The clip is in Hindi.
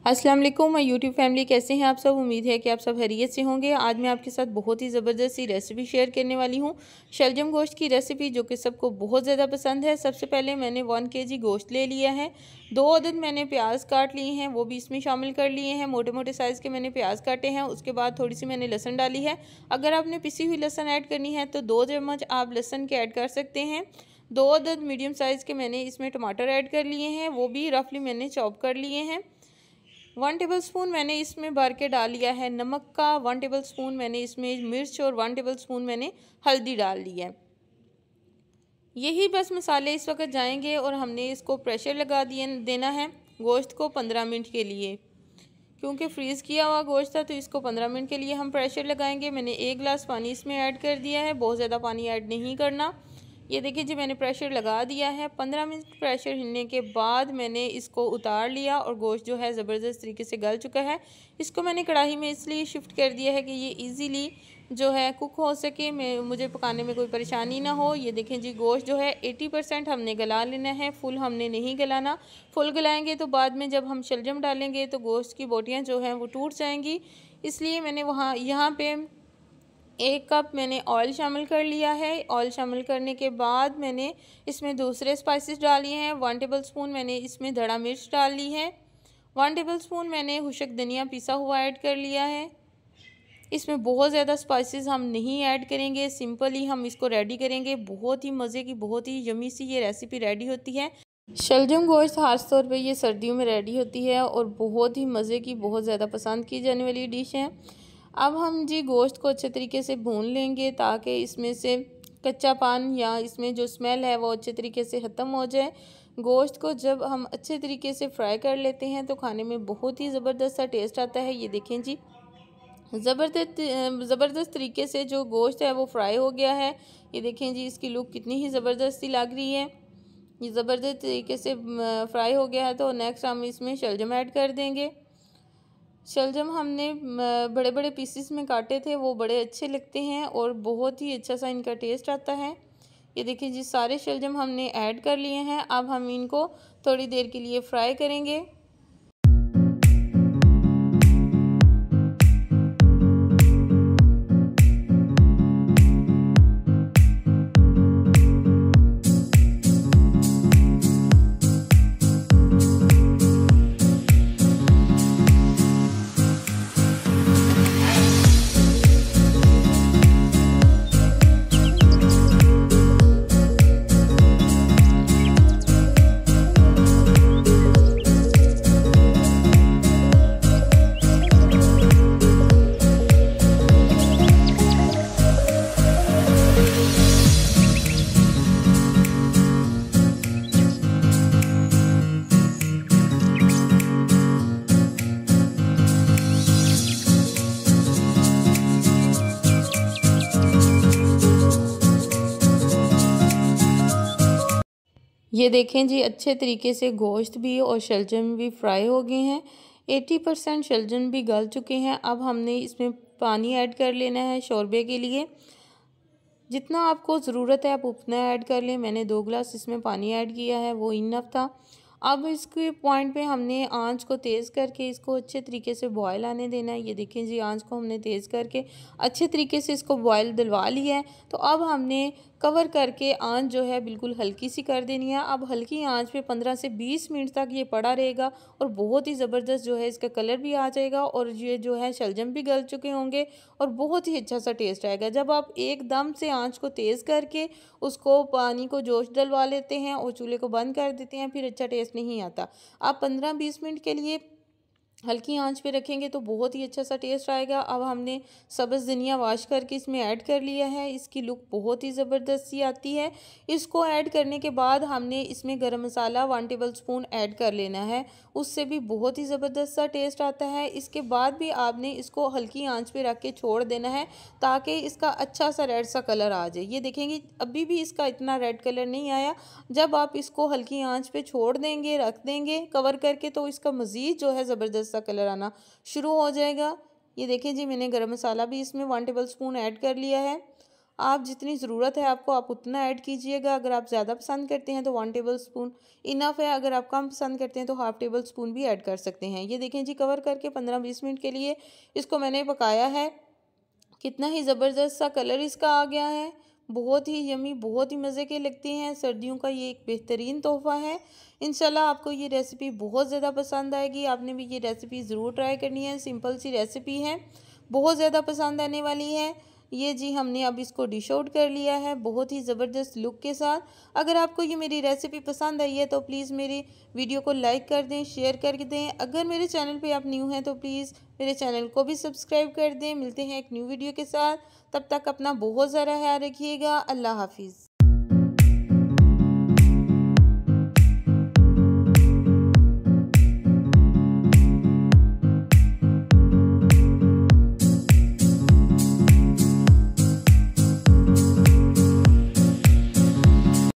अस्सलाम वालेकुम माय यूट्यूब फैमिली, कैसे हैं आप सब। उम्मीद है कि आप सब खैरियत से होंगे। आज मैं आपके साथ बहुत ही ज़बरदस्त सी रेसिपी शेयर करने वाली हूं, शलजम गोश्त की रेसिपी, जो कि सबको बहुत ज़्यादा पसंद है। सबसे पहले मैंने 1 kg गोश्त ले लिया है। 2 अदद मैंने प्याज काट लिए हैं, वो भी इसमें शामिल कर लिए हैं। मोटे मोटे साइज़ के मैंने प्याज काटे हैं। उसके बाद थोड़ी सी मैंने लहसुन डाली है। अगर आपने पिसी हुई लहसुन ऐड करनी है तो 2 चम्मच आप लहसुन के ऐड कर सकते हैं। 2 अदद मीडियम साइज़ के मैंने इसमें टमाटर ऐड कर लिए हैं, वो भी रफली मैंने चॉप कर लिए हैं। 1 टेबलस्पून मैंने इसमें भर के डाल लिया है नमक का। 1 टेबलस्पून मैंने इसमें मिर्च और 1 टेबलस्पून मैंने हल्दी डाल ली है। यही बस मसाले इस वक्त जाएंगे और हमने इसको प्रेशर लगा देना है गोश्त को 15 मिनट के लिए। क्योंकि फ्रीज़ किया हुआ गोश्त था तो इसको 15 मिनट के लिए हम प्रेशर लगाएंगे। मैंने 1 गिलास पानी इसमें ऐड कर दिया है, बहुत ज़्यादा पानी ऐड नहीं करना। ये देखिए जी, मैंने प्रेशर लगा दिया है। 15 मिनट प्रेशर हिलने के बाद मैंने इसको उतार लिया और गोश्त जो है ज़बरदस्त तरीके से गल चुका है। इसको मैंने कढ़ाई में इसलिए शिफ्ट कर दिया है कि ये इजीली जो है कुक हो सके, मुझे पकाने में कोई परेशानी ना हो। ये देखें जी, गोश्त जो है 80% हमने गला लेना है, फुल हमने नहीं गलाना। फुल गलाएंगे तो बाद में जब हम शलजम डालेंगे तो गोश्त की बोटियाँ जो हैं वो टूट जाएंगी। इसलिए मैंने यहाँ पे 1 कप मैंने ऑयल शामिल कर लिया है। ऑयल शामिल करने के बाद मैंने इसमें दूसरे स्पाइसेस डालिए हैं। 1 टेबलस्पून मैंने इसमें धड़ा मिर्च डाल ली है। 1 टेबलस्पून मैंने खुशक धनिया पिसा हुआ ऐड कर लिया है। इसमें बहुत ज़्यादा स्पाइसेस हम नहीं ऐड करेंगे, सिंपल ही हम इसको रेडी करेंगे। बहुत ही मज़े की, बहुत ही यमी सी ये रेसिपी रेडी होती है। शलजम गोश्त ख़ास तौर पे ये सर्दियों में रेडी होती है और बहुत ही मज़े की, बहुत ज़्यादा पसंद की जाने वाली डिश है। अब हम जी गोश्त को अच्छे तरीके से भून लेंगे ताकि इसमें से कच्चापन या इसमें जो स्मेल है वो अच्छे तरीके से ख़त्म हो जाए। गोश्त को जब हम अच्छे तरीके से फ्राई कर लेते हैं तो खाने में बहुत ही ज़बरदस्त सा टेस्ट आता है। ये देखें जी, ज़बरदस्त तरीके से जो गोश्त है वो फ्राई हो गया है। ये देखें जी, इसकी लुक कितनी ही ज़बरदस्ती लग रही है। ये ज़बरदस्त तरीके से फ्राई हो गया है। तो नेक्स्ट हम इसमें शलजम ऐड कर देंगे। शलजम हमने बड़े बड़े पीसेस में काटे थे, वो बड़े अच्छे लगते हैं और बहुत ही अच्छा सा इनका टेस्ट आता है। ये देखिए जी, सारे शलजम हमने ऐड कर लिए हैं। अब हम इनको थोड़ी देर के लिए फ्राई करेंगे। ये देखें जी, अच्छे तरीके से गोश्त भी और शलजम भी फ्राई हो गए हैं। 80% शलजम भी गल चुके हैं। अब हमने इसमें पानी ऐड कर लेना है शोरबे के लिए। जितना आपको ज़रूरत है आप उतना ऐड कर लें। मैंने 2 गिलास इसमें पानी ऐड किया है, वो इनफ था। अब इसके पॉइंट पे हमने आंच को तेज़ करके इसको अच्छे तरीके से बॉयल आने देना है। ये देखें जी, आंच को हमने तेज़ करके अच्छे तरीके से इसको बॉयल दिलवा लिया है। तो अब हमने कवर करके आंच जो है बिल्कुल हल्की सी कर देनी है। अब हल्की आंच पे 15 से 20 मिनट तक ये पड़ा रहेगा और बहुत ही ज़बरदस्त जो है इसका कलर भी आ जाएगा और ये जो है शलजम भी गल चुके होंगे और बहुत ही अच्छा सा टेस्ट आएगा। जब आप एकदम से आंच को तेज़ करके उसको पानी को जोश डलवा लेते हैं और चूल्हे को बंद कर देते हैं, फिर अच्छा टेस्ट नहीं आता। आप 15-20 मिनट के लिए हल्की आंच पे रखेंगे तो बहुत ही अच्छा सा टेस्ट आएगा। अब हमने सब्ज़ धनिया वाश करके इसमें ऐड कर लिया है। इसकी लुक बहुत ही ज़बरदस्त सी आती है। इसको ऐड करने के बाद हमने इसमें गरम मसाला 1 टेबलस्पून ऐड कर लेना है, उससे भी बहुत ही ज़बरदस्त सा टेस्ट आता है। इसके बाद भी आपने इसको हल्की आंच पे रख के छोड़ देना है ताकि इसका अच्छा सा रेड सा कलर आ जाए। ये देखेंगे अभी भी इसका इतना रेड कलर नहीं आया। जब आप इसको हल्की आंच पे छोड़ देंगे, रख देंगे कवर करके, तो इसका मज़ीद जो है ज़बरदस्त सा कलर आना शुरू हो जाएगा। ये देखें जी, मैंने गरम मसाला भी इसमें 1 टेबलस्पून ऐड कर लिया है। आप जितनी ज़रूरत है आपको आप उतना ऐड कीजिएगा। अगर आप ज़्यादा पसंद करते हैं तो 1 टेबल स्पून इनफ है, अगर आप कम पसंद करते हैं तो हाफ़ टेबल स्पून भी ऐड कर सकते हैं। ये देखें जी, कवर करके 15-20 मिनट के लिए इसको मैंने पकाया है। कितना ही ज़बरदस्त सा कलर इसका आ गया है। बहुत ही यमी, बहुत ही मज़े के लगते हैं। सर्दियों का ये एक बेहतरीन तोहफ़ा है। इंशाल्लाह आपको ये रेसिपी बहुत ज़्यादा पसंद आएगी। आपने भी ये रेसिपी ज़रूर ट्राई करनी है। सिंपल सी रेसिपी है, बहुत ज़्यादा पसंद आने वाली है। ये जी हमने अब इसको डिश आउट कर लिया है बहुत ही ज़बरदस्त लुक के साथ। अगर आपको ये मेरी रेसिपी पसंद आई है तो प्लीज़ मेरी वीडियो को लाइक कर दें, शेयर कर दें। अगर मेरे चैनल पे आप न्यू हैं तो प्लीज़ मेरे चैनल को भी सब्सक्राइब कर दें। मिलते हैं एक न्यू वीडियो के साथ, तब तक अपना बहुत ज़्यादा ख्याल रखिएगा। अल्लाह हाफिज़।